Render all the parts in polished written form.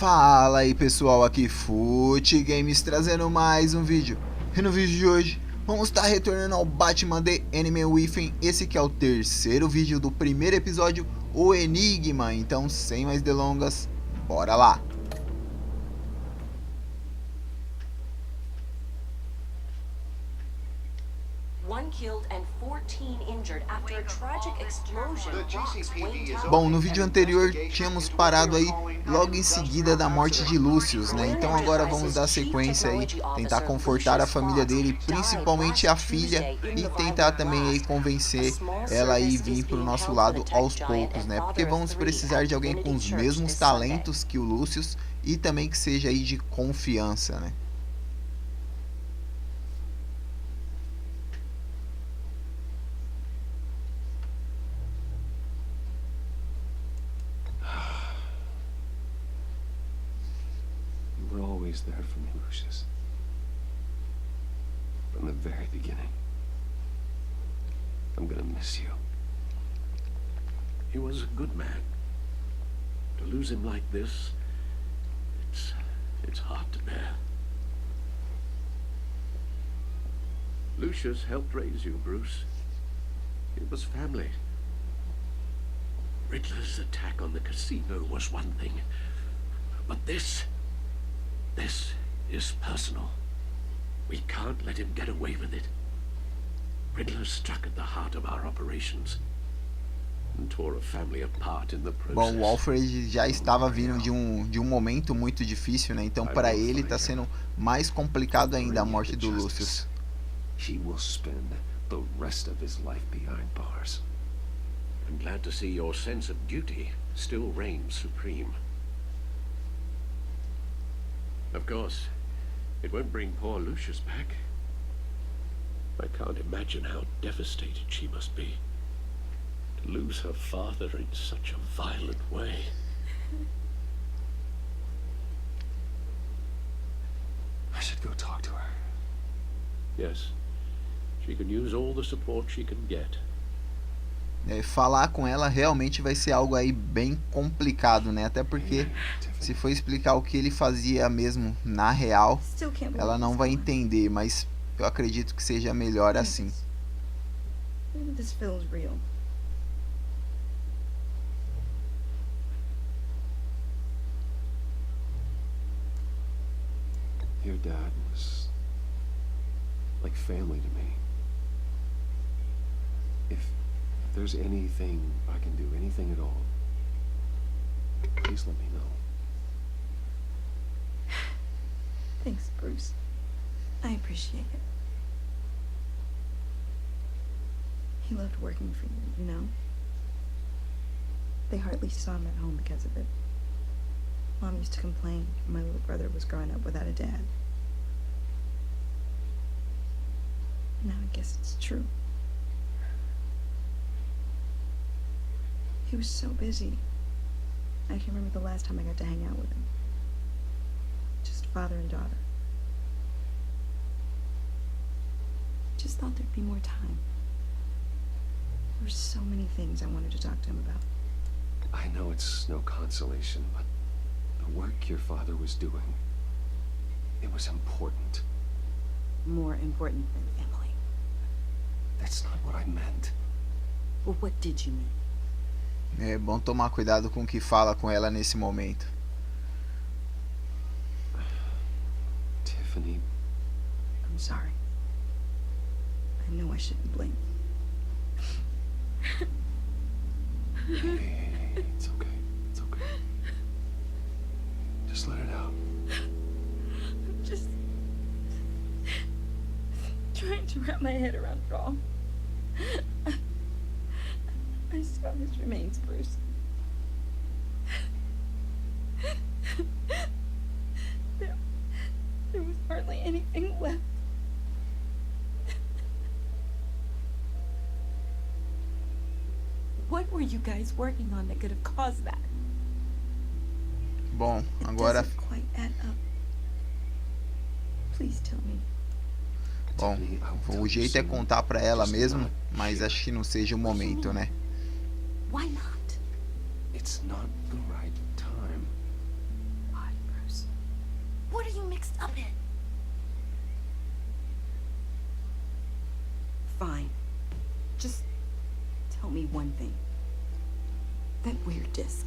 Fala aí pessoal, aqui Futgame trazendo mais um vídeo. E no vídeo de hoje vamos estar retornando ao Batman The Enemy Within. Esse que é o terceiro vídeo do primeiro episódio, o Enigma. Então sem mais delongas, bora lá. Bom, no vídeo anterior tínhamos parado aí logo em seguida da morte de Lucius, né? Então agora vamos dar sequência aí, tentar confortar a família dele, principalmente a filha, e tentar também aí convencer ela a vir pro nosso lado aos poucos, né? Porque vamos precisar de alguém com os mesmos talentos que o Lucius e também que seja aí de confiança, né? There for me, Lucius. From the very beginning. I'm gonna miss you. He was a good man. To lose him like this, it's hard to bear. Lucius helped raise you, Bruce. It was family. Riddler's attack on the casino was one thing, but this is personal. We can't let him get away with it. Riddler struck at the heart of our operations and tore a family apart in the process. Bom, o Alfred já estava vindo de um momento muito difícil, né? Então para ele está sendo mais complicado ainda a morte do Lucius. He will spend the rest of his life behind bars. I'm glad to see your sense of duty still reigns supreme. Of course, it won't bring poor Lucius back. I can't imagine how devastated she must be to lose her father in such a violent way. I should go talk to her. Yes, she can use all the support she can get. Falar com ela realmente vai ser algo aí bem complicado, né? Até porque se for explicar o que ele fazia mesmo na real, ela não vai entender, mas eu acredito que seja melhor assim. This feels real. Your dad was like family to me. If there's anything I can do, anything at all, please let me know. Thanks, Bruce. I appreciate it. He loved working for you, you know? They hardly saw him at home because of it. Mom used to complain my little brother was growing up without a dad. Now I guess it's true. He was so busy. I can remember the last time I got to hang out with him. Just father and daughter. Just thought there'd be more time. There were so many things I wanted to talk to him about. I know it's no consolation, but the work your father was doing, it was important. More important than Emily. That's not what I meant. Well, what did you mean? É bom tomar cuidado com o que fala com ela nesse momento. Tiffany. I'm sorry. I know I shouldn't blame you. Hey, it's okay. It's okay. Just let it out. I'm just trying to wrap my head around it all. I saw his remains, Bruce. There was hardly anything left. What were you guys working on that could have caused that? Bom, agora... It doesn't quite add up. Please tell me. Bom, o jeito é contar pra ela mesmo, mas acho que não seja o momento, né? Why not? It's not the right time. Why? Stop it. Fine. Just tell me one thing. That weird disc.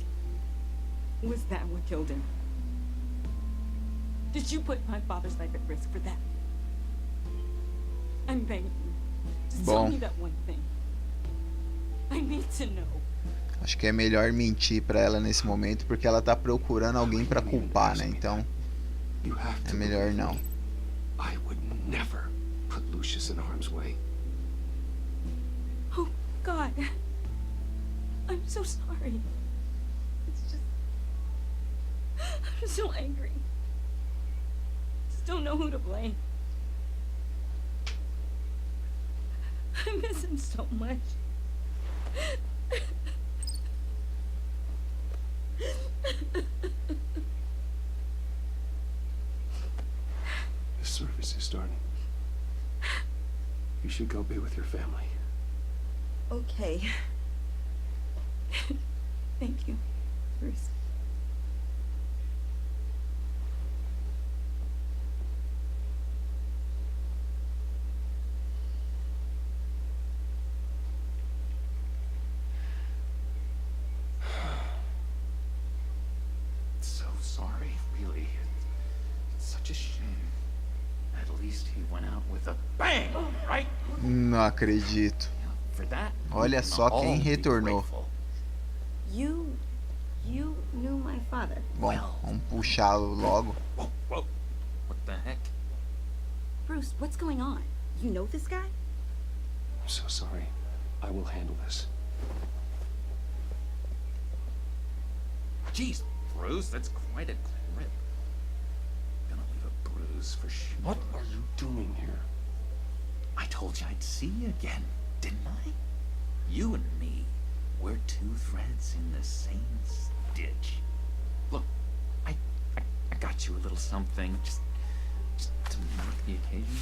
Was that what killed him? Did you put my father's life at risk for that? I'm begging you. Just tell me that one thing. I need to know. Acho que é melhor mentir pra ela nesse momento, porque ela tá procurando alguém pra culpar, né? Então, é melhor não. I would never put Lucius in harm's way. Oh, God. I'm so sorry. It's just... I'm so angry. Just don't know who to blame. I miss him so much. The service is starting. You should go be with your family. Okay. Thank you, Bruce. So sorry, really. It's such a shame. At least he went out with a bang, right? Não acredito. For that, Olha só quem retornou. You knew my father. Bom, vamos puxá-lo logo. Whoa, whoa. What the heck? Bruce, what's going on? You know this guy? I'm so sorry. I will handle this. Jeez, Bruce, that's quite a grip. Gonna leave a bruise for sure. What are you doing here? I told you I'd see you again, didn't I? You and me, we're two threads in the same stitch. Look, I got you a little something, just to mark the occasion.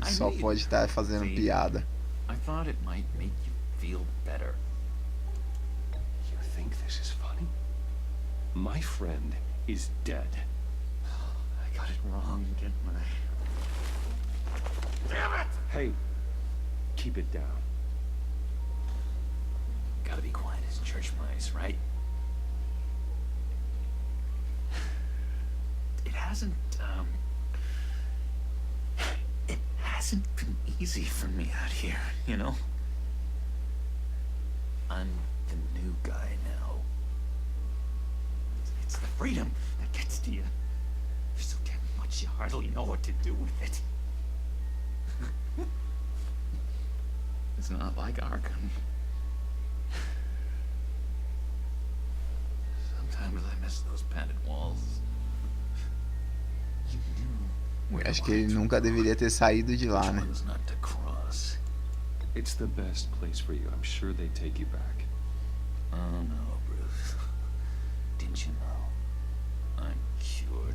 Só pode estar fazendo piada. I thought it might make you feel better. You think this is funny? My friend is dead. I got it wrong, didn't I? Damn it! Hey, keep it down. Gotta be quiet as church mice, right? It hasn't been easy for me out here, you know? I'm the new guy now. It's the freedom that gets to you. There's so damn much you hardly know what to do with it. It's not like Arkham. Sometimes I miss those padded walls. You knew Acho que ele nunca deveria ter saído de lá, né? ones not to cross. It's the best place for you. I'm sure they take you back. Oh no, Bruce. Didn't you know? I'm cured.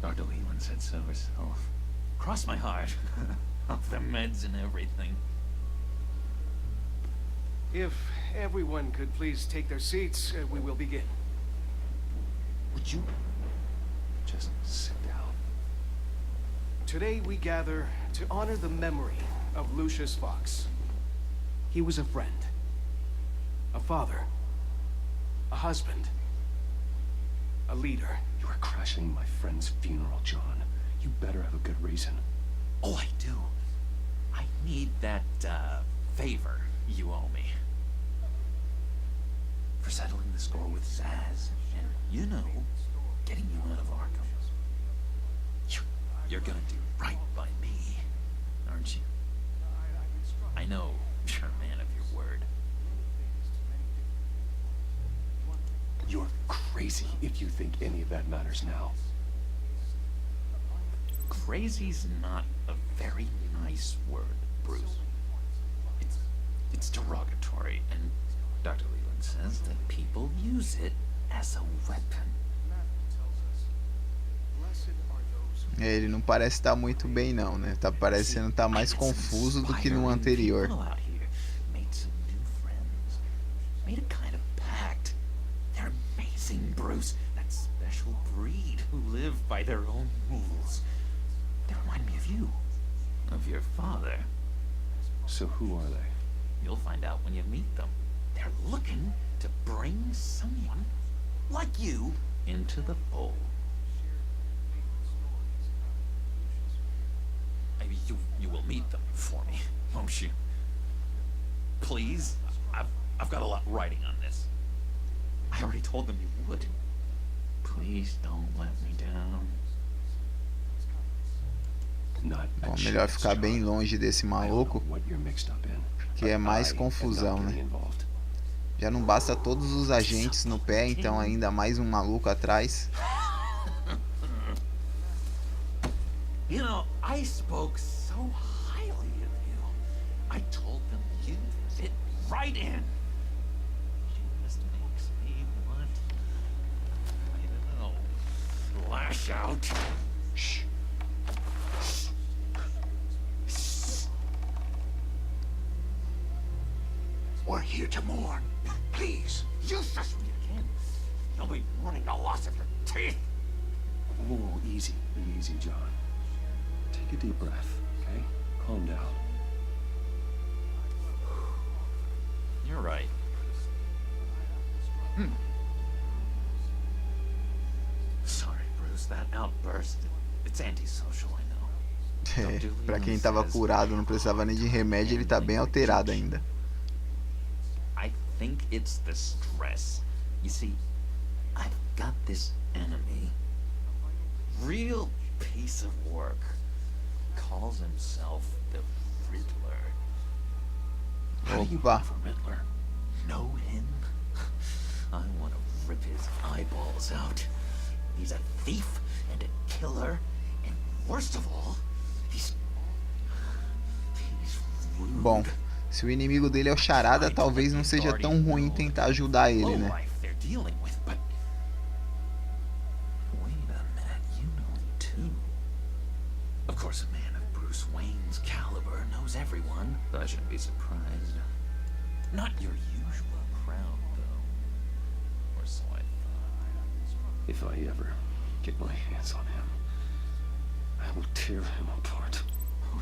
Dr. Leland said so herself. Cross my heart. Off the meds and everything. If everyone could please take their seats, we will begin. Would you Just sit down. Today we gather to honor the memory of Lucius Fox. He was a friend, a father, a husband, a leader. You are crashing my friend's funeral, John. You better have a good reason. Oh, I do. I need that, favor you owe me. For settling the score with Zaz and, you know, getting you out of Arkham. You're gonna do right by me, aren't you? I know you're a man of your word. You're crazy if you think any of that matters now. Crazy's not a very nice word, Bruce. It's derogatory, and Dr. Leland says that people use it as a weapon. Ele não parece estar muito bem não, né? Tá parecendo estar mais confuso do que no anterior. Bruce, that special breed who live by their own rules. They remind me of you, of your father. So who are they? You'll find out when you meet them. They're looking to bring someone like you into the fold. Maybe you will meet them for me, won't you? Please, I've got a lot riding on this. I already told them you would. Please don't let me down. Bom, melhor ficar bem longe desse maluco, que é mais confusão, né? Já não basta todos os agentes no pé, então ainda mais um maluco atrás. You know, I spoke so highly of you. I told them you fit right in. Lash out. Shh. We're here to mourn. Please, use us when you can. You'll be mourning the loss of your teeth. Whoa, easy, easy, John. Take a deep breath, okay? Calm down. You're right. Sorry, Bruce, that outburst, it's antisocial, I know. Pra quem tava curado, não precisava nem de remédio, ele tá bem alterado ainda. I think it's the stress. You see, I've got this enemy. Real piece of work. Calls himself the Riddler. How do you Opa. for Riddler? Know him? I want to rip his eyeballs out. He's a thief and a killer, and worst of all, he's rude. Bom, se o inimigo dele é o Charada, talvez não seja tão ruim tentar ajudar ele, né? Of course, a man of Bruce Wayne's caliber knows everyone. I shouldn't be surprised. Not your usual crowd, though. Or so I thought. If I ever get my hands on him, I will tear him apart.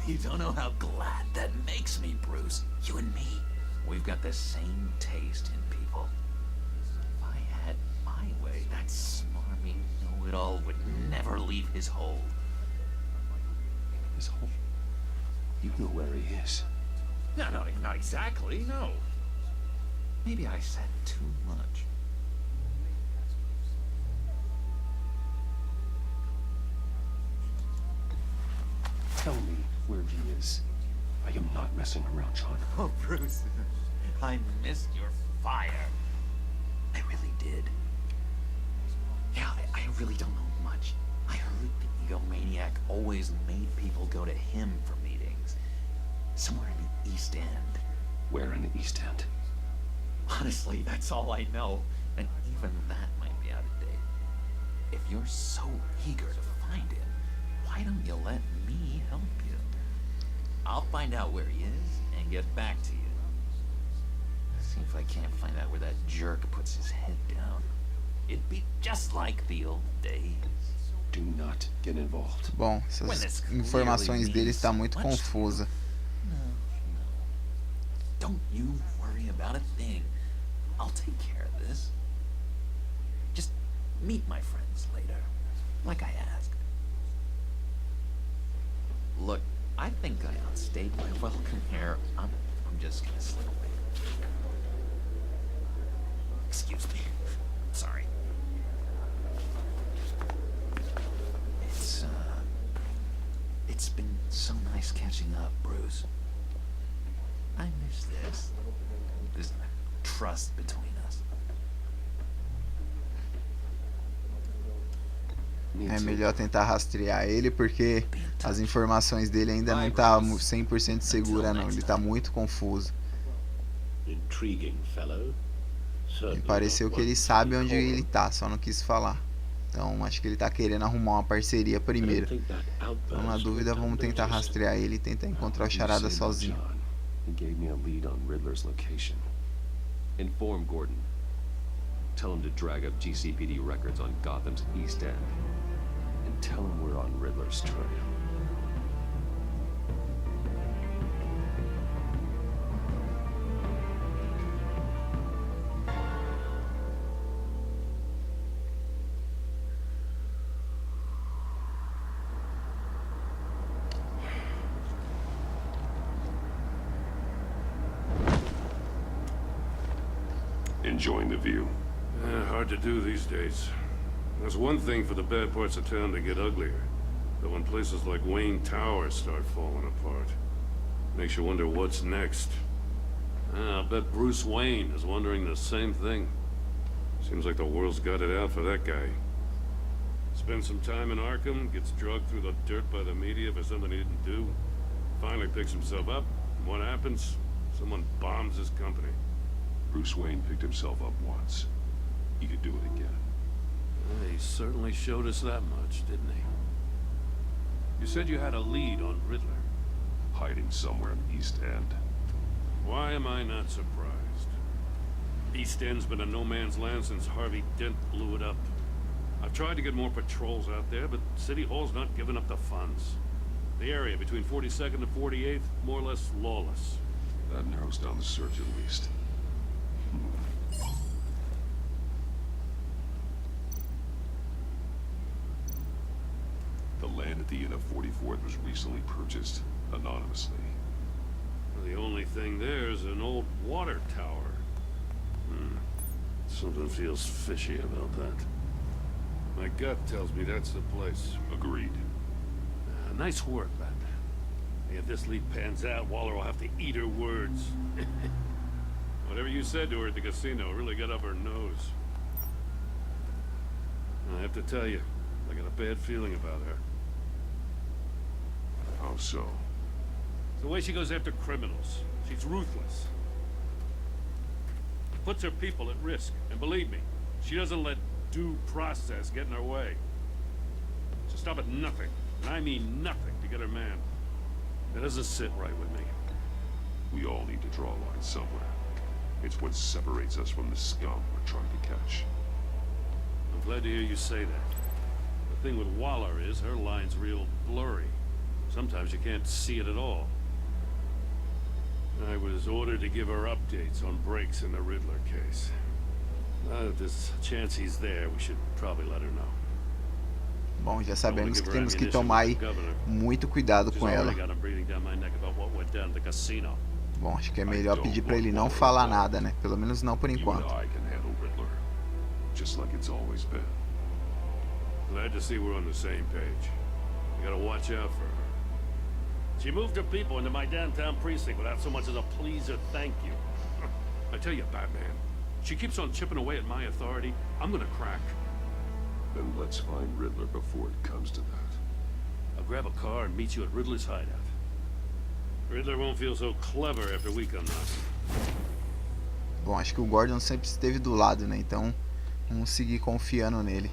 You don't know how glad that makes me, Bruce. You and me, we've got the same taste in people. If I had my way, that smarmy know-it-all would never leave his hold. His hole? You know where he is. No, not exactly, no. Maybe I said too much. Tell me where he is. I am not messing around, John. Oh, Bruce, I missed your fire. I really did. Yeah, I really don't know much. I heard the egomaniac always made people go to him for meetings. Somewhere in the East End. Where in the East End? Honestly, that's all I know. And even that might be out of date. If you're so eager to find him, why don't you let me help you? I'll find out where he is and get back to you. See if I can't find out where that jerk puts his head down. It'd be just like the old days. Do not get involved. Bom, essas informações dele estão muito confusas. No. Don't you worry about a thing. I'll take care of this. Just meet my friends later, like I asked. Look, I think I outstayed my welcome here. I'm just gonna slip away. Excuse me. Sorry. It's been so nice catching up, Bruce. I miss this trust between us. É melhor tentar rastrear ele, porque as informações dele ainda não tá 100% segura não, ele tá muito confuso. Intriguing fellow. Me pareceu que ele sabe onde ele tá, só não quis falar. Então acho que ele tá querendo arrumar uma parceria primeiro. Então na dúvida vamos tentar rastrear ele e tentar encontrar o charada sozinho. He gave me a lead on Riddler's location. Inform Gordon. Tell him to drag up GCPD records on Gotham's East End. And tell him we're on Riddler's trail. Enjoying the view? Hard to do these days. There's one thing for the bad parts of town to get uglier. But when places like Wayne Tower start falling apart, makes you wonder what's next. I'll bet Bruce Wayne is wondering the same thing. Seems like the world's got it out for that guy. Spends some time in Arkham, gets drugged through the dirt by the media for something he didn't do. Finally picks himself up, and what happens? Someone bombs his company. Bruce Wayne picked himself up once. He could do it again. He certainly showed us that much, didn't he? You said you had a lead on Riddler. Hiding somewhere in the East End. Why am I not surprised? East End's been a no-man's land since Harvey Dent blew it up. I've tried to get more patrols out there, but City Hall's not giving up the funds. The area between 42nd and 48th, more or less lawless. That narrows down the search at least. The land at the end of 44th was recently purchased anonymously. The only thing there is an old water tower. Something feels fishy about that. My gut tells me that's the place. Agreed. Nice work, Batman. If this lead pans out, Waller will have to eat her words. Whatever you said to her at the casino really got up her nose. I have to tell you, I got a bad feeling about her. How so? The way she goes after criminals. She's ruthless. Puts her people at risk. And believe me, she doesn't let due process get in her way. She'll stop at nothing, and I mean nothing, to get her man. That doesn't sit right with me. We all need to draw a line somewhere. It's what separates us from the scum we're trying to catch. I'm glad to hear you say that. The thing with Waller is her line's real blurry. Sometimes you can't see it at all. I was ordered to give her updates on breaks in the Riddler case. If there's a chance he's there, we should probably let her know. Bom, já sabemos que temos que tomar aí muito cuidado com ela. Bom, acho que é melhor pedir pra ele não falar nada, né? Pelo menos não por enquanto. Glad to see we're on the same page. You gotta watch out for her. She moved her people into my downtown precinct without so much as a please or thank you. I tell you, Batman, she keeps on chipping away at my authority. I'm gonna crack. Then let's find Riddler before it comes to that. I'll grab a car and meet you at Riddler's hideout. Riddler won't feel so clever after we come knocking. Bom, acho que o Gordon sempre esteve do lado, né? Então, vamos seguir confiando nele.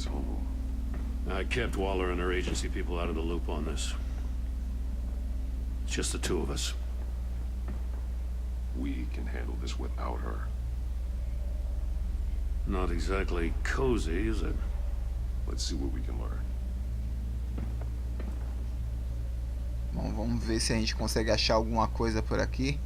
Home. I kept Waller and her agency people out of the loop on this. It's just the two of us. We can handle this without her. Not exactly cozy, is it? Let's see what we can learn. Bom, vamos ver se a gente consegue achar alguma coisa por aqui.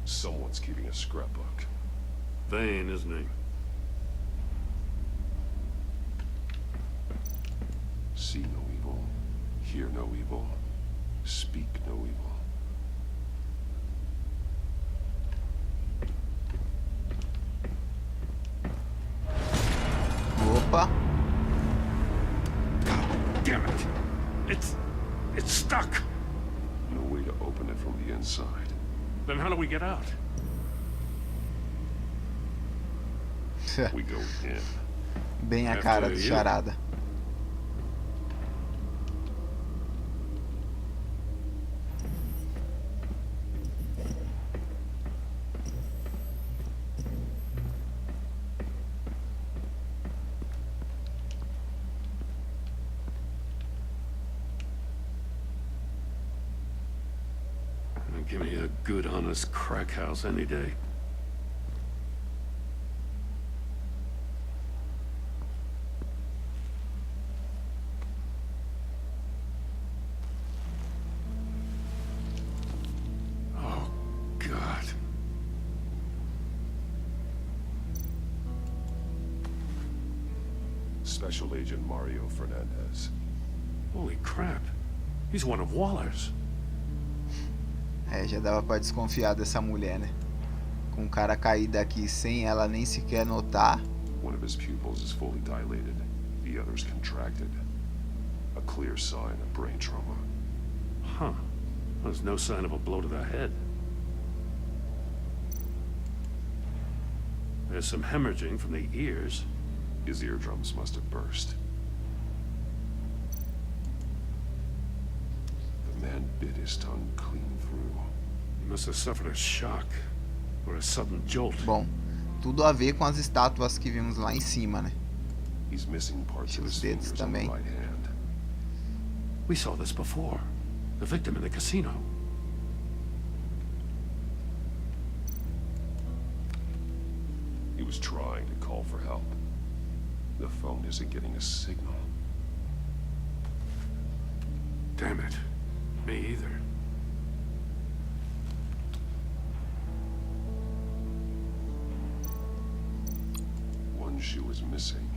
Someone's keeping a scrapbook. Vain, isn't he? See no evil, hear no evil, speak no evil. Opa. Damn it. It's stuck. No way to open it from the inside. Then how do we get out? We go in. Bem a cara do Charada. Give me a good, honest crack house any day. Oh, God. Special Agent Mario Fernandez. Holy crap. He's one of Waller's. É, já dava pra desconfiar dessa mulher, né? Com o cara cair daqui sem ela nem sequer notar. One of his pupils is fully dilated. The other's contracted. A clear sign of brain trauma. Huh. There's no sign of a blow to the head. There's some hemorrhaging from the ears. His eardrums must have burst. The man bit his tongue clean through. He must have suffered a shock or a sudden jolt. Bom, tudo a ver com as estátuas que vimos lá em cima, né? He's missing parts of Os his dedos fingers on the também. right hand. We saw this before. The victim in the casino. He was trying to call for help. The phone isn't getting a signal. Damn it. Me either. One shoe is missing.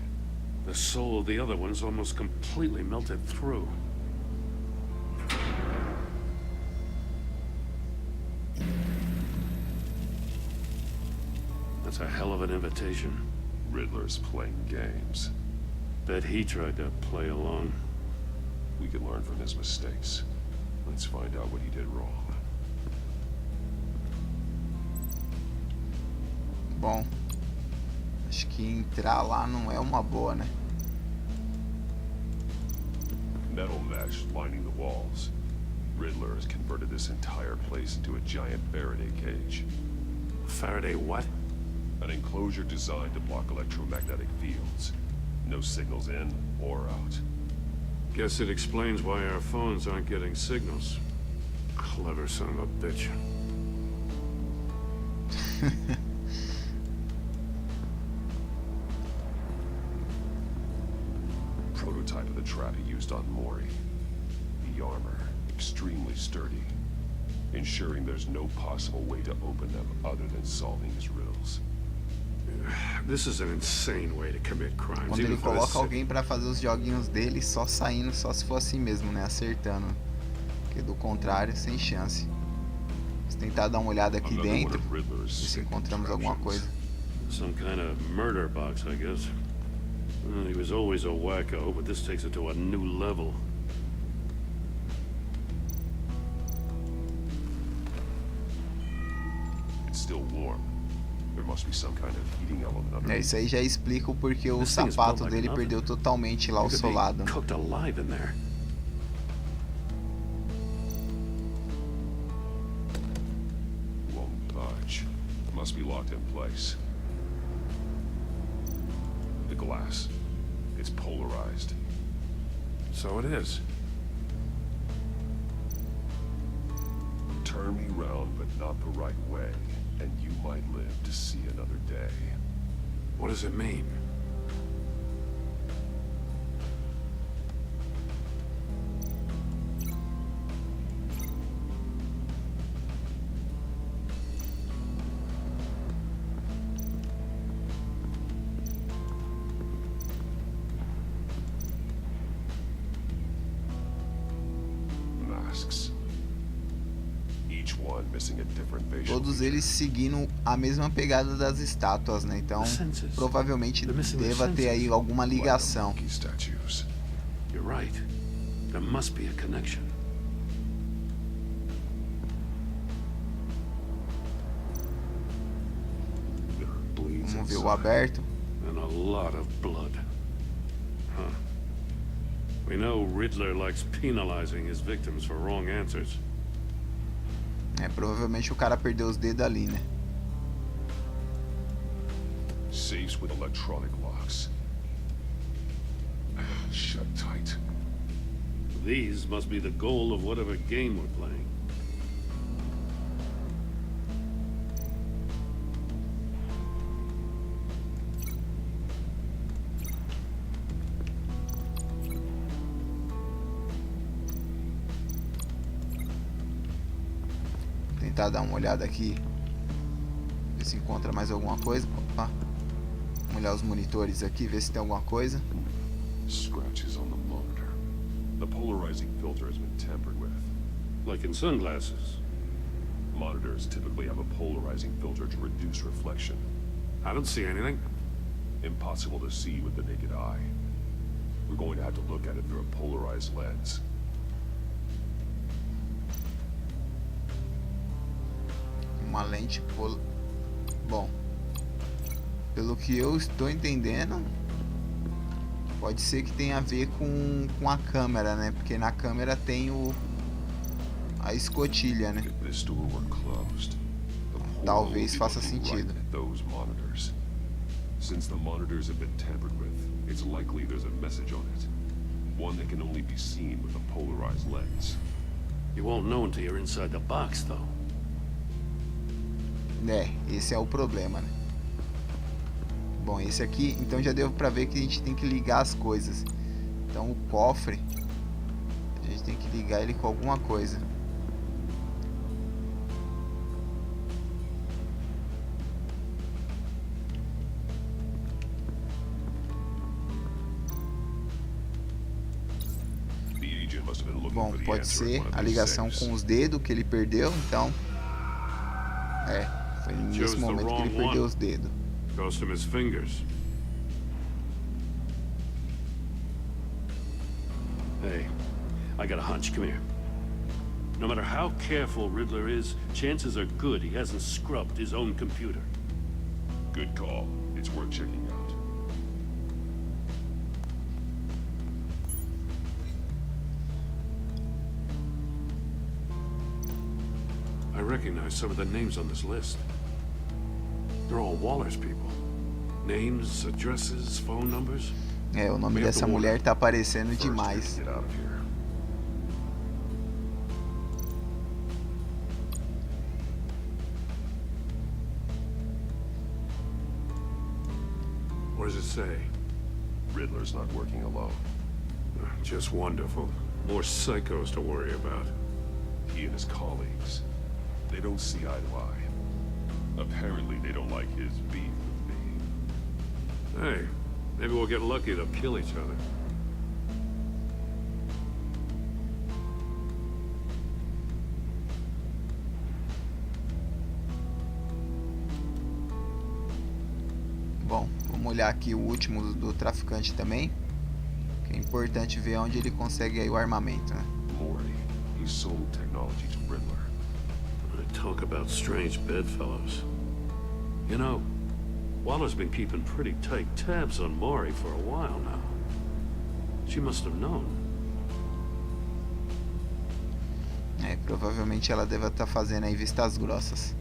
The soul of the other one's almost completely melted through. That's a hell of an invitation. Riddler's playing games. Bet he tried to play along. We can learn from his mistakes. Let's find out what he did wrong. Bom, acho que entrar lá não é uma boa, né? Metal mesh lining the walls. Riddler has converted this entire place into a giant Faraday cage. Faraday what? An enclosure designed to block electromagnetic fields. No signals in or out. Guess it explains why our phones aren't getting signals. Clever son of a bitch. Prototype of the trap he used on Mori. The armor, extremely sturdy, ensuring there's no possible way to open them other than solving his riddles. This is an insane way to commit crimes. Quando even ele for the coloca city. alguém pra fazer os joguinhos dele, só saindo, só se for assim mesmo, né? Acertando. Porque do contrário, sem chance. Vamos tentar dar uma olhada aqui Another one dentro. of Riddler's Ver se sick encontramos alguma coisa. Some kind of murder box, I guess. Well, he was always a wacko, but this takes it to a new level. It's still warm. There must be some kind of heating element É, underneath. isso aí já explica o porquê o This thing is sapato built like dele an oven. perdeu totalmente lá o It could be solado. cooked alive in there. Won't budge. Must be locked in place. The glass. It's polarized. So it is. Turn me round, but not the right way, and you might live to see another day. What does it mean? Masks. Each one witnessing a different facial todos feature. eles seguindo a mesma pegada das estátuas, né? Então provavelmente deva ter aí alguma ligação. Monkey statues. You're right. There must be a connection. There are bleeds Vamos ver o inside. aberto. And a lot of blood. Huh. We know Riddler likes penalizing his victims for wrong answers. Provavelmente o cara perdeu os dedos ali, né? Safes with electronic locks. Shut tight. These must be the goal of whatever game we're playing. Tentar dar uma olhada aqui, ver se encontra mais alguma coisa. Opa. Vamos olhar os monitores aqui, ver se tem alguma coisa. Scratches on the monitor. The polarizing filter has been tampered with. Like in sunglasses. Monitors typically have a polarizing filter to reduce reflection. I don't see anything. Impossible to see with the naked eye. We're going to have to look at it through a polarized lens. Uma lente Bom, pelo que eu estou entendendo, pode ser que tenha a ver com a câmera, né? Porque na câmera tem a escotilha, né? If this door were closed, the portal Talvez would be faça looking right sentido. at those monitors. Since the monitors have been tampered with, it's likely there's a message on it. One that can only be seen with a polarized lens. You won't know until you're inside the box, though. Esse é o problema, né? Bom, esse aqui, então já deu pra ver que a gente tem que ligar as coisas. Então o cofre, a gente tem que ligar ele com alguma coisa. The agent must have been looking Bom, for the pode answer ser in one of a these ligação safes. com os dedos que ele perdeu, então... foi Chose nesse the momento que ele wrong perdeu one. os dedos. Cost him his fingers. Hey, I got a hunch. Come here. No matter how careful Riddler is, chances are good he hasn't scrubbed his own computer. Good call. It's worth checking out. I recognize some of the names on this list. They're all Waller's people. Names, addresses, phone numbers. O nome dessa mulher tá aparecendo demais. Get out of here. What does it say? Riddler's not working alone. Just wonderful. More psychos to worry about. He and his colleagues, they don't see eye to eye. Apparently, they don't like his beef with me. Hey, maybe we'll get lucky to kill each other. Bom, vamos olhar aqui o último do traficante também. Que é importante ver onde ele consegue aí o armamento, né? Maury, he sold technology to Riddler. Talk about strange bedfellows. You know, Waller's been keeping pretty tight tabs on Maury for a while now. She must have known. Provavelmente ela deve estar fazendo aí vistas grossas.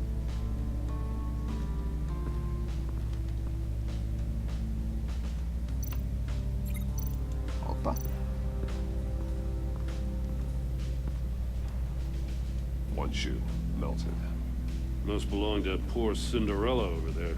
Opa. One shoe, melted. Must belong to poor Cinderella over there.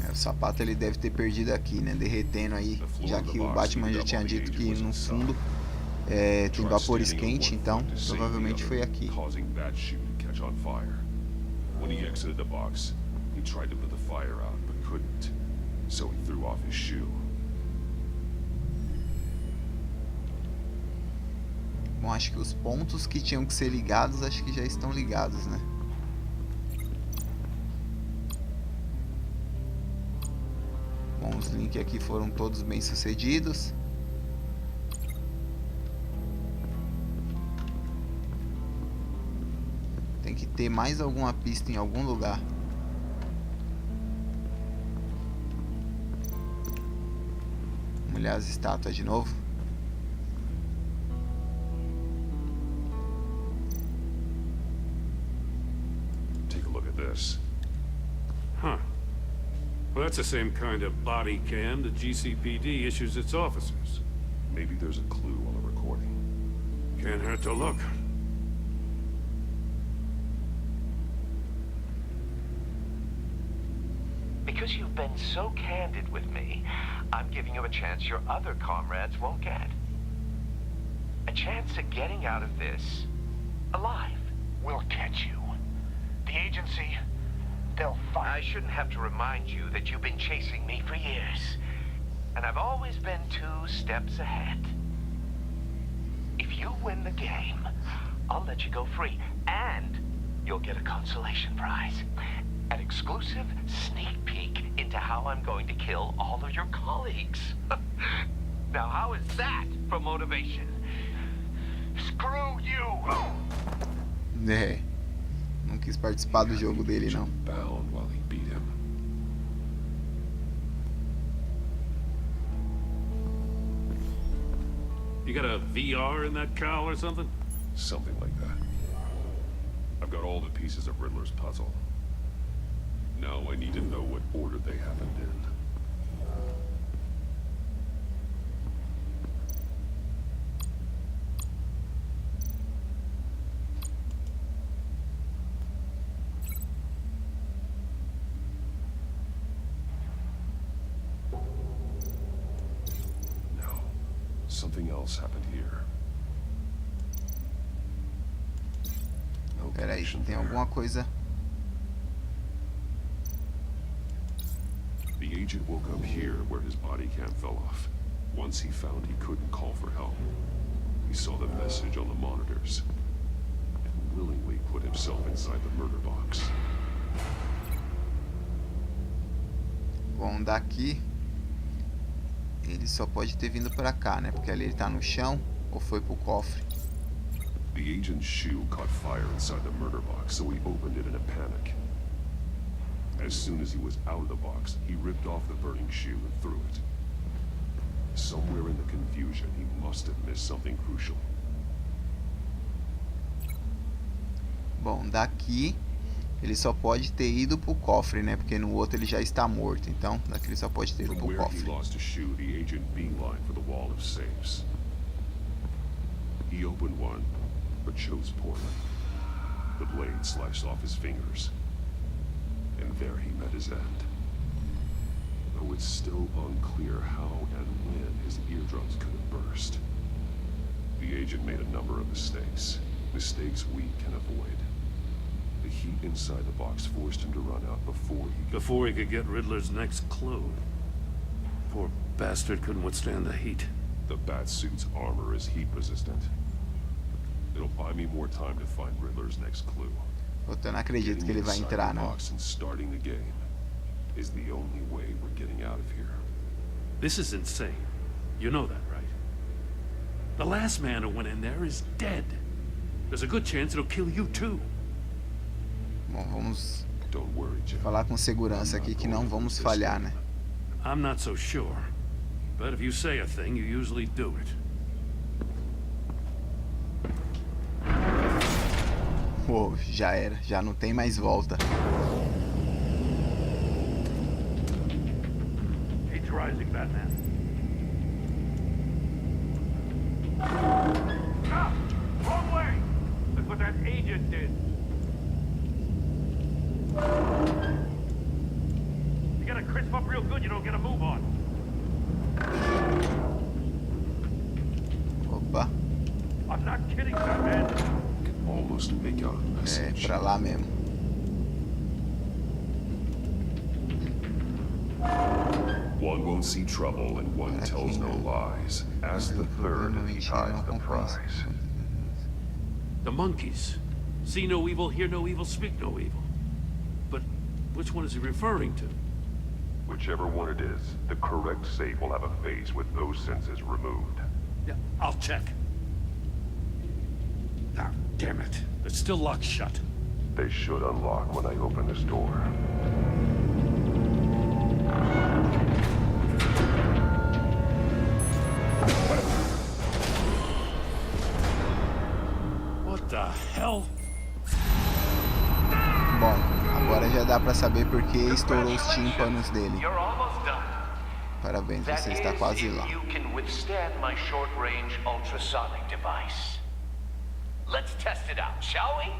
O sapato ele deve ter perdido aqui, né? Derretendo aí, já que o Batman já tinha dito que no fundo tem vapores quentes, então provavelmente foi aqui. Causing that shoe to catch on fire. When he exited the box, he tried to put the fire out, but couldn't. So he threw off his shoe. Bom, acho que os pontos que tinham que ser ligados, acho que já estão ligados, né? Bom, os links aqui foram todos bem sucedidos. Tem que ter mais alguma pista em algum lugar. Vamos olhar as estátuas de novo. Take a look at this. Huh. Well, that's the same kind of body cam the GCPD issues its officers. Maybe there's a clue on the recording. Can't hurt to look. Because you've been so candid with me, I'm giving you a chance your other comrades won't get. A chance at getting out of this alive. We'll catch you. The agency, they'll find... I shouldn't have to remind you that you've been chasing me for years. And I've always been 2 steps ahead. If you win the game, I'll let you go free. And you'll get a consolation prize. An exclusive sneak peek into how I'm going to kill all of your colleagues. Now, how is that for motivation? Screw you! Não quis participar do jogo dele, não. Bound while he beat him. You got a VR in that cowl or something? Something like that. I've got all the pieces of Riddler's puzzle. Now I need to know what order they happened in. No. Something else happened here. No Pera aí, connection tem there. alguma coisa. The agent woke up here where his body cam fell off. Once he found he couldn't call for help, he saw the message on the monitors and willingly put himself inside the murder box. Bom, daqui ele só pode ter vindo pra cá, né? Porque ali ele tá no chão ou foi pro cofre. The agent's shoe caught fire inside the murder box, so he opened it in a panic. As soon as he was out of the box, he ripped off the burning shoe and threw it. Somewhere in the confusion, he must have missed something crucial. Bom, daqui ele só pode ter ido pro cofre, né? Porque no outro ele já está morto. Então, daqui ele só pode ter ido From pro where he cofre. lost a shoe, the agent beelined for the wall of safes. He opened one, but chose poorly. The blade sliced off his fingers. And there he met his end. Though it's still unclear how and when his eardrums could have burst. The agent made a number of mistakes. Mistakes we can avoid. The heat inside the box forced him to run out Before he could get Riddler's next clue. Poor bastard couldn't withstand the heat. The Batsuit's armor is heat resistant. It'll buy me more time to find Riddler's next clue. Eu não acredito que ele vai entrar, não. Starting the game is the only way we're getting out of here. This is insane. You know that, right? The last man who went in there is dead. There's a good chance it'll kill you too. Bom, vamos Don't worry, Jim. falar com segurança aqui que não vamos falhar, né? I'm not so sure. But if you say a thing, you usually do it. Pô, já era, já não tem mais volta. He's rising, Batman. Ah! Wrong way! That's what that agent did. You gotta crisp up real good, you don't get a move on. Opa, I'm not kidding, Batman. Can almost make out a É, message. pra lá mesmo. One won't see trouble and one tells no lies. Ask the third if he hides the prize. The monkeys. See no evil, hear no evil, speak no evil. But which one is he referring to? Whichever one it is, the correct safe will have a face with those senses removed. Yeah, I'll check. Ah, damn it. It's still locked shut. They should unlock when I open this door. What the hell? Bom, agora já dá pra saber por que estourou os tímpanos dele. You're almost done. Parabéns, That você is, está quase if lá. you can withstand my short-range ultrasonic device. Let's test it out, shall we?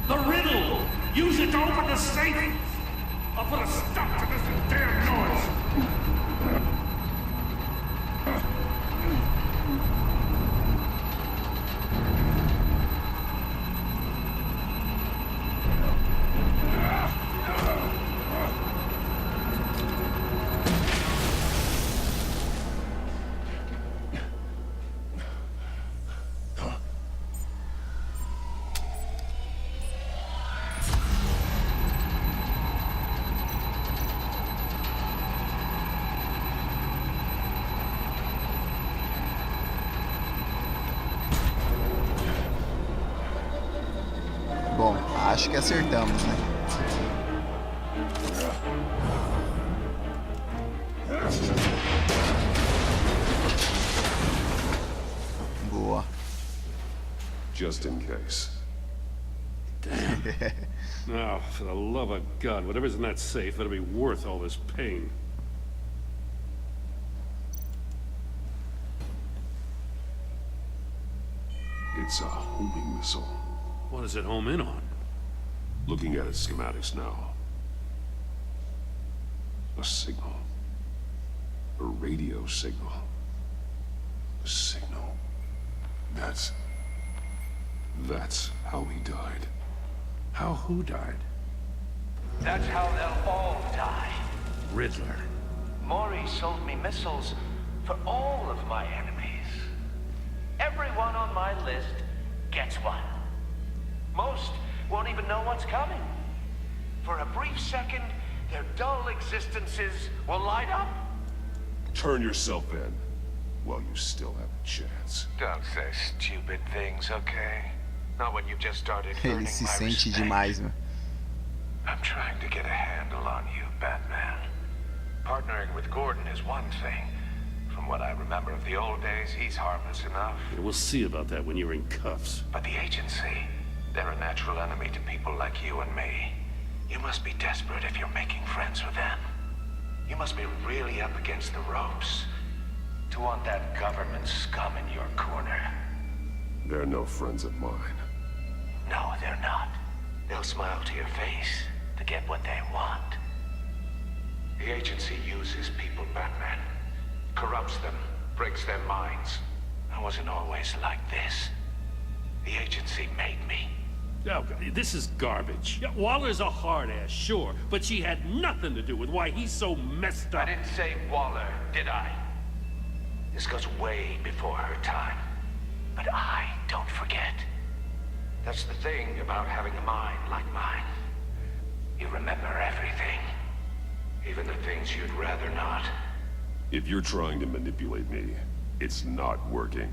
The riddle! Use it to open the safe! I'll put a stop to this damn noise! Bom, acho que acertamos, né? Boa. Just in case. Now, for the love of God, whatever's in that safe better be worth all this pain. It's a homing missile. What does it home in on? Looking at its schematics now. A signal. A radio signal. A signal. That's how he died. How who died? That's how they'll all die. Riddler. Maury sold me missiles for all of my enemies. Everyone on my list gets one. Most won't even know what's coming. For a brief second, their dull existences will light up. Turn yourself in while you still have a chance. Don't say stupid things, okay? Not when you've just started Ele earning se my sente respect. demais, meu. I'm trying to get a handle on you, Batman. Partnering with Gordon is one thing. From what I remember of the old days, he's harmless enough. Yeah, we'll see about that when you're in cuffs. But the agency, they're a natural enemy to people like you and me. You must be desperate if you're making friends with them. You must be really up against the ropes to want that government scum in your corner. They're no friends of mine. No, they're not. They'll smile to your face to get what they want. The agency uses people, Batman. Corrupts them, breaks their minds. I wasn't always like this. The agency made me. Oh, God, this is garbage. Yeah, Waller's a hard ass, sure, but she had nothing to do with why he's so messed I up. didn't say Waller, did I? This goes way before her time. But I don't forget. That's the thing about having a mind like mine. You remember everything. Even the things you'd rather not. If you're trying to manipulate me, it's not working.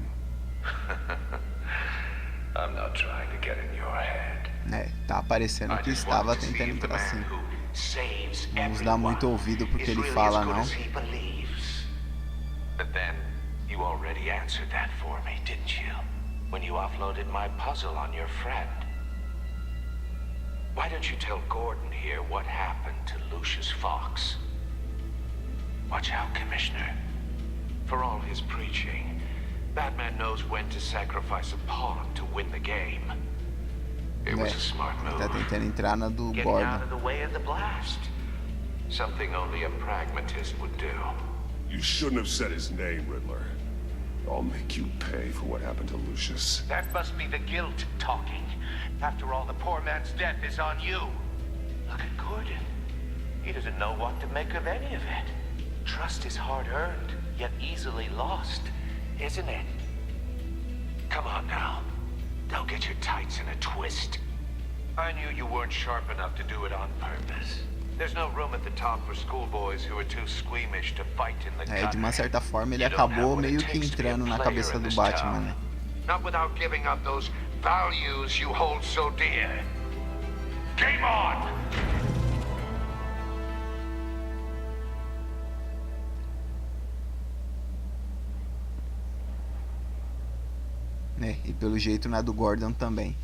I'm not trying to get in your head. É, tá aparecendo I que just estava want to see tentando if the entrar man sim. who saves Vamos dar muito everyone ouvido pro que is ele really fala, as good não. as he believes. But then, you already answered that for me, didn't you? When you offloaded my puzzle on your friend. Why don't you tell Gordon here what happened to Lucius Fox? Watch out, Commissioner. For all his preaching, Batman knows when to sacrifice a pawn to win the game. It was a smart move. Tá tentando entrar na do Getting out Gordon. of the way of the blast. Something only a pragmatist would do. You shouldn't have said his name, Riddler. I'll make you pay for what happened to Lucius. That must be the guilt talking. After all, the poor man's death is on you. Look at Gordon. He doesn't know what to make of any of it. Trust is hard-earned, yet easily lost, isn't it? Come on now. Don't get your tights in a twist. I knew you weren't sharp enough to do it on purpose. There's no room at the top for schoolboys who are too squeamish to fight in the cut. De uma certa forma ele acabou meio que entrando na cabeça do Batman, né? Not without giving up those values you hold so dear. Game on! E pelo jeito na do Gordon também.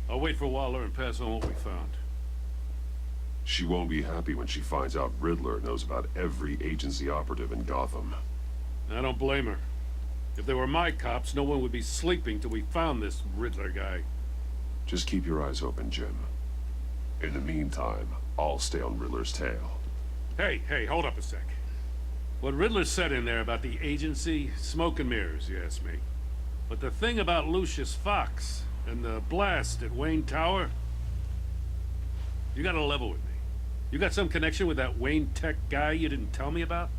I'll wait for Waller and pass on what we found. She won't be happy when she finds out Riddler knows about every agency operative in Gotham. I don't blame her. If they were my cops, no one would be sleeping till we found this Riddler guy. Just keep your eyes open, Jim. In the meantime, I'll stay on Riddler's tail. Hey, hold up a sec. What Riddler said in there about the agency, smoke and mirrors, you ask me. But the thing about Lucius Fox and the blast at Wayne Tower, you gotta level with me. You got some connection with that Wayne Tech guy you didn't tell me about?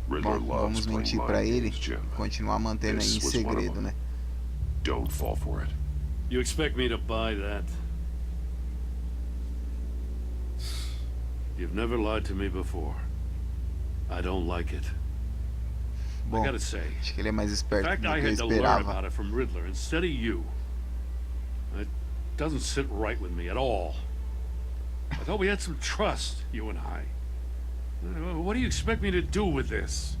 Riddler Bom, loves vamos playing mentir mind pra ele, games, Jim. continuar mantendo aí em This was one of segredo, them. né? Don't fall for it. You expect me to buy that? You've never lied to me before. I don't like it. Bom, I gotta say, acho que ele é mais the esperto fact do I que eu had to learn esperava. about it from Riddler instead of you, it doesn't sit right with me at all. I thought we had some trust, you and I. What do you expect me to do with this?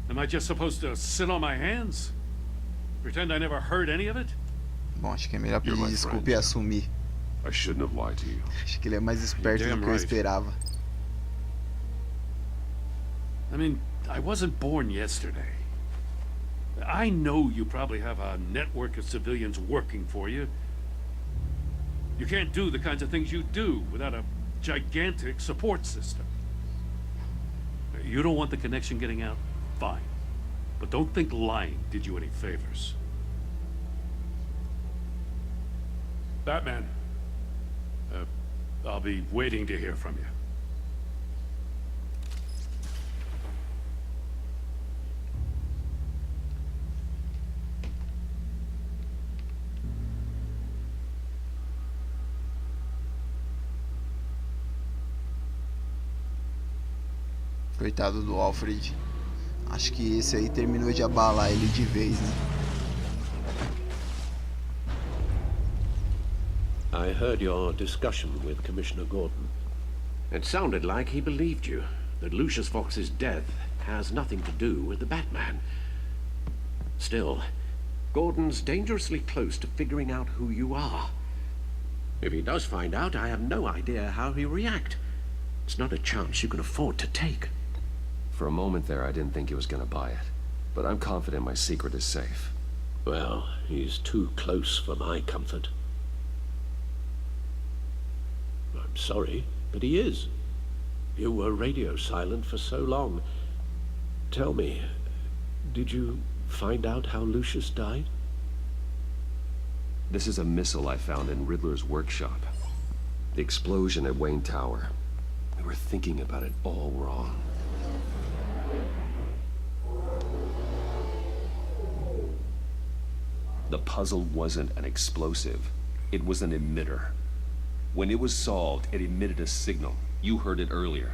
Am I just supposed to sit on my hands? Pretend I never heard any of it? Bom, acho que é melhor You're pedir my desculpa friend, e Jim. assumir. I shouldn't have lied to you. Acho que ele é mais esperto do damn que eu right. esperava. I mean, I wasn't born yesterday. I know you probably have a network of civilians working for you. You can't do the kinds of things you do without a gigantic support system. You don't want the connection getting out? Fine. But don't think lying did you any favors. Batman, I'll be waiting to hear from you. Coitado do Alfred. Acho que esse aí terminou de abalar ele de vez, né? I heard your discussion with Commissioner Gordon. It sounded like he believed you, that Lucius Fox's death has nothing to do with the Batman. Still, Gordon's dangerously close to figuring out who you are. If he does find out, I have no idea how he'll react. It's not a chance you can afford to take. For a moment there, I didn't think he was gonna buy it. But I'm confident my secret is safe. Well, he's too close for my comfort. I'm sorry, but he is. You were radio silent for so long. Tell me, did you find out how Lucius died? This is a missile I found in Riddler's workshop. The explosion at Wayne Tower. We were thinking about it all wrong. The puzzle wasn't an explosive. It was an emitter. When it was solved, it emitted a signal. You heard it earlier.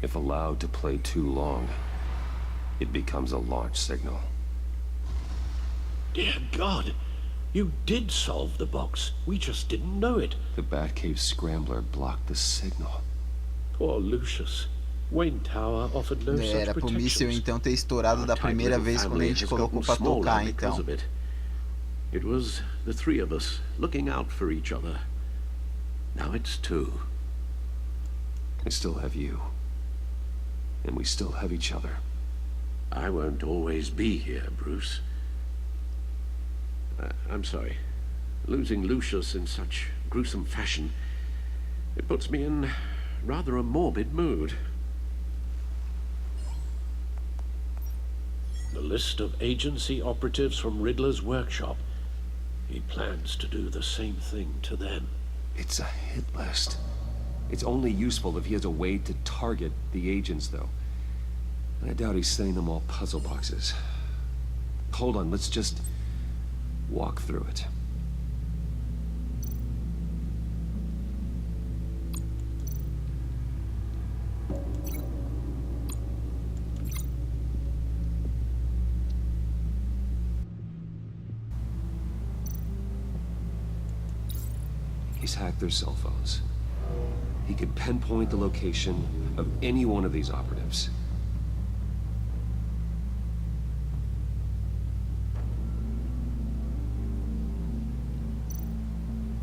If allowed to play too long, it becomes a launch signal. Dear God, you did solve the box. We just didn't know it. The Batcave scrambler blocked the signal. Poor Lucius. Wayne Tower offered no such Era pro míssil protections. então ter estourado da primeira vez quando a gente colocou pra tocar, então. It was the three of us looking out for each other. Now it's two. I still have you. And we still have each other. I won't always be here, Bruce. I'm sorry. Losing Lucius in such gruesome fashion, it puts me in rather a morbid mood. The list of agency operatives from Riddler's workshop. He plans to do the same thing to them. It's a hit list. It's only useful if he has a way to target the agents, though. I doubt he's sending them all puzzle boxes. Hold on, let's just walk through it. He's hacked their cell phones. He could pinpoint the location of any one of these operatives.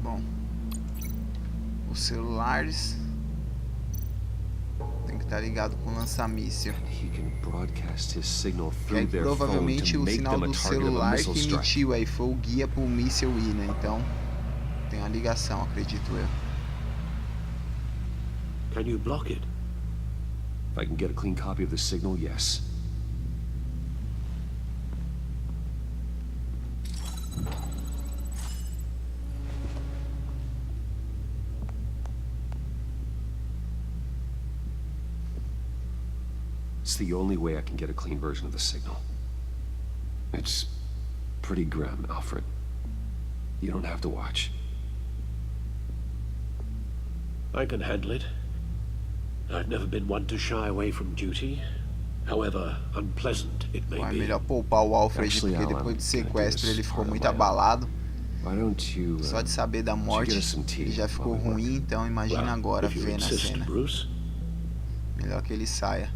Bom, os celulares tem que estar ligado com lança-míssil. He can broadcast his signal Que aí through their phone provavelmente to o make sinal them a do target of a celular que missile strike. emitiu aí foi o guia pro míssil ir, né? Então tem uma ligação, acredito eu. Can you block it? If I can get a clean copy of the signal, yes. It's the only way I can get a clean version of the signal. It's pretty grim, Alfred. You don't have to watch. I can handle it. I've never been one to shy away from duty, however unpleasant it may Bom, é be. melhor poupar o Alfred, Actually, porque Alan, depois do I'm gonna do sequestro this ele ficou part muito of my own. abalado. Why don't you, Só de saber da morte get us some tea ele já ficou while we work? ruim, então imagina Well, agora if you vendo a insist, cena. Bruce. Melhor que ele saia.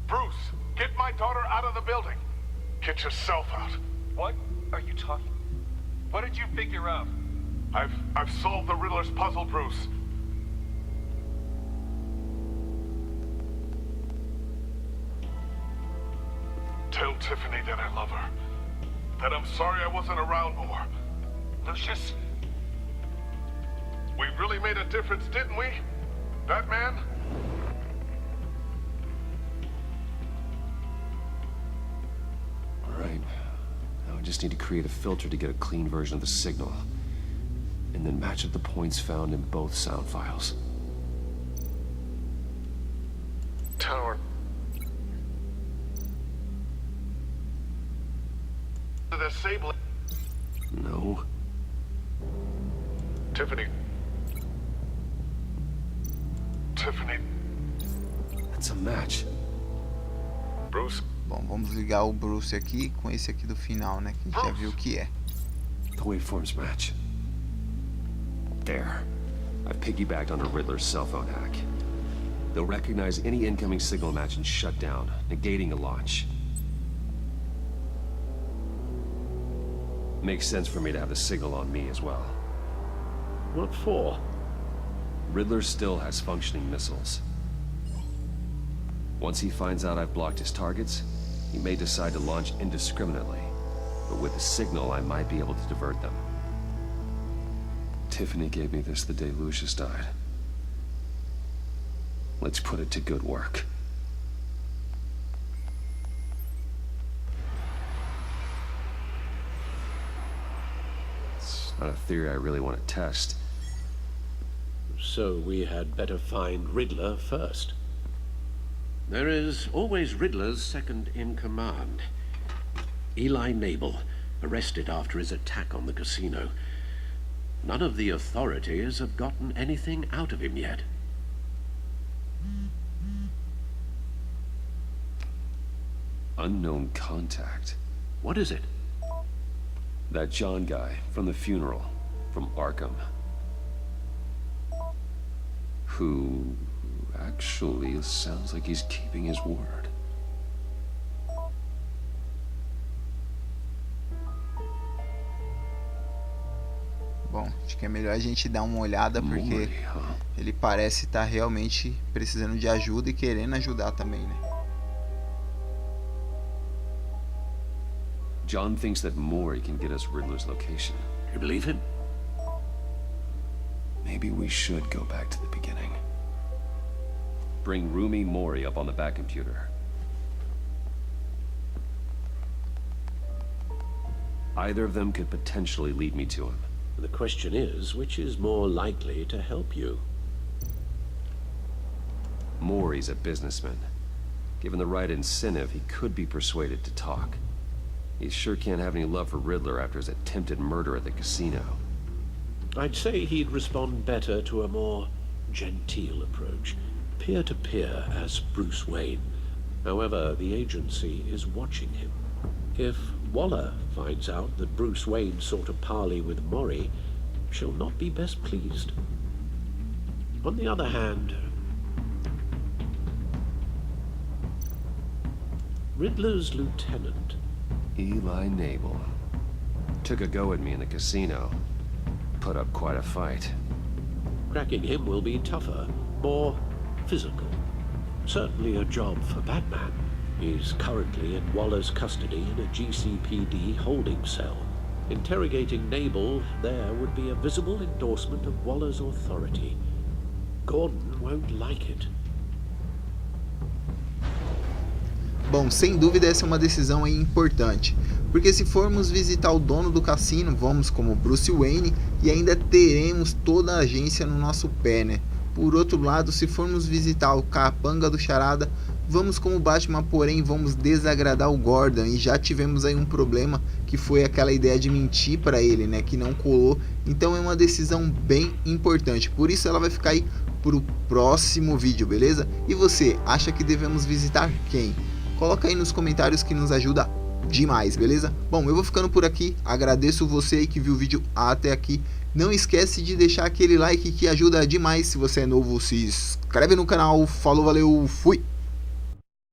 Bruce, get my daughter out of the building. Get yourself out. What are you talking? What did you figure out? I've solved the Riddler's puzzle, Bruce. Tell Tiffany that I love her. That I'm sorry I wasn't around more. Lucius? We really made a difference, didn't we? Batman? All right. Now I just need to create a filter to get a clean version of the signal. And then match up the points found in both sound files. Tower. The Sable. No. Tiffany. Tiffany. That's a match. Bruce. Bom, vamos ligar o Bruce aqui com esse aqui do final, né? Que a gente já viu o que é. The waveforms match. There. I've piggybacked on a Riddler's cell phone hack. They'll recognize any incoming signal match and shut down, negating a launch. Makes sense for me to have the signal on me as well. What for? Riddler still has functioning missiles. Once he finds out I've blocked his targets, he may decide to launch indiscriminately. But with the signal, I might be able to divert them. Tiffany gave me this the day Lucius died. Let's put it to good work. It's not a theory I really want to test. So we had better find Riddler first. There is always Riddler's second in command. Eli Nabel, arrested after his attack on the casino. None of the authorities have gotten anything out of him yet. Unknown contact. What is it? That John guy from the funeral, from Arkham. Who actually sounds like he's keeping his word. Bom, acho que é melhor a gente dar uma olhada porque Morty, huh? ele parece estar realmente precisando de ajuda e querendo ajudar também, né? John thinks that Mori can get us Riddler's location. You believe him? Maybe we should go back to the beginning. Bring Rumi Mori up on the back computer. Either of them could potentially lead me to him. The question is, which is more likely to help you? Mori's a businessman. Given the right incentive, he could be persuaded to talk. He sure can't have any love for Riddler after his attempted murder at the casino. I'd say he'd respond better to a more genteel approach, peer-to-peer as Bruce Wayne. However, the agency is watching him. If Waller finds out that Bruce Wayne sought a parley with Mori, she'll not be best pleased. On the other hand, Riddler's lieutenant, Eli Nabel, took a go at me in the casino. Put up quite a fight. cracking him will be tougher, more physical. Certainly a job for Batman. He's currently in Waller's custody in a GCPD holding cell. Interrogating Nabel there would be a visible endorsement of Waller's authority. Gordon won't like it. Bom, sem dúvida essa é uma decisão aí importante, porque se formos visitar o dono do cassino, vamos como Bruce Wayne e ainda teremos toda a agência no nosso pé, né? Por outro lado, se formos visitar o capanga do Charada, vamos como Batman, porém vamos desagradar o Gordon e já tivemos aí um problema que foi aquela ideia de mentir para ele, né? Que não colou, então é uma decisão bem importante, por isso ela vai ficar aí pro próximo vídeo, beleza? E você, acha que devemos visitar quem? Coloca aí nos comentários que nos ajuda demais, beleza? Bom, eu vou ficando por aqui, agradeço você aí que viu o vídeo até aqui. Não esquece de deixar aquele like que ajuda demais. Se você é novo, se inscreve no canal. Falou, valeu, fui!